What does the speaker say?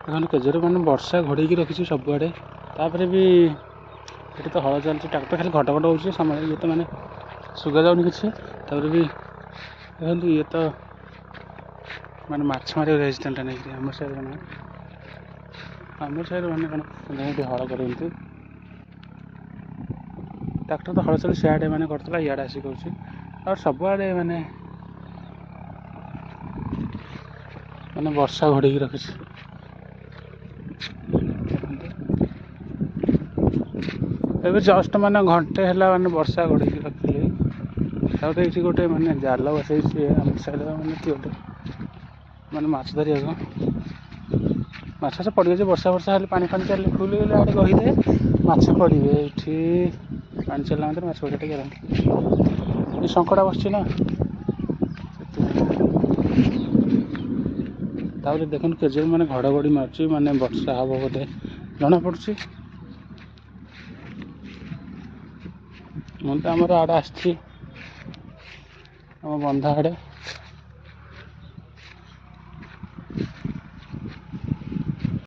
ଦେଖନ୍ତୁ କେଜରେ ମାନେ ବର୍ଷା ଘୋଡ଼େଇକି ରଖିଛି ସବୁଆଡ଼େ। ତାପରେ ବି ଏଠି ତ ହଳ ଚାଲିଛି, ଟ୍ରାକ୍ଟର ଖାଲି ଘଟ ଘଟ ହେଉଛି ସମୟ ଇଏ ତ ମାନେ ସୁଗା ଯାଉନି କିଛି। ତାପରେ ବି ଦେଖନ୍ତୁ ଇଏ ତ ମାନେ ମାଛ ମାରିବାକୁ ଯାଇଛି ତେଲଟା ନେଇକି। ଆମ ସାଇଡ଼୍ ମାନେ କ'ଣ ଏଠି ହଳ କରନ୍ତି। ଟ୍ରାକ୍ଟର ତ ହଳ ଚାଲି ସିଆଡ଼େ ମାନେ କରୁଥିଲା, ଇଆଡ଼େ ଆସିକି କରୁଛି। ଆଉ ସବୁଆଡ଼େ ମାନେ ବର୍ଷା ଘୋଡ଼େଇକି ରଖିଛି। ଏବେ ଜଷ୍ଟ ମାନେ ଘଣ୍ଟେ ହେଲା ମାନେ ବର୍ଷା ଘୋଡ଼େଇକି ରଖିଥିଲି। ତାପରେ ଏଇଠି ଗୋଟେ ମାନେ ଜାଲ ବସେଇଛି ଆମ ସାଇଡ଼୍ ମାନେ କିଏ ଗୋଟେ ମାନେ ମାଛ ଧରିବାକୁ। ମାଛ ପଡ଼ିବ ଯେ ବର୍ଷା ହେଲେ ପାଣି ଚାଲିଲେ ଫୁଲ୍ ହେଇଗଲେ ଆଡ଼େ ରହିଲେ ମାଛ ପଡ଼ିବେ। ଏଇଠି ପାଣି ଚାଲିଲା ମାତ୍ରେ ମାଛ ପଡ଼ିବା ଟିକେ ଗ୍ୟାରେଣ୍ଟି। ଏ ସଙ୍କଟା ବସିଛି ନା ସେଥିପାଇଁ। ତାପରେ ଦେଖନ୍ତୁ କେଜେରେ ମାନେ ଘଡ଼ଘଡ଼ି ମାରୁଛି, ମାନେ ବର୍ଷା ହେବ ବୋଧେ ଜଣାପଡ଼ୁଛି। ମୁଁ ତ ଆମର ଆଡ଼େ ଆସିଛି ଆମ ବନ୍ଧ ଆଡ଼େ।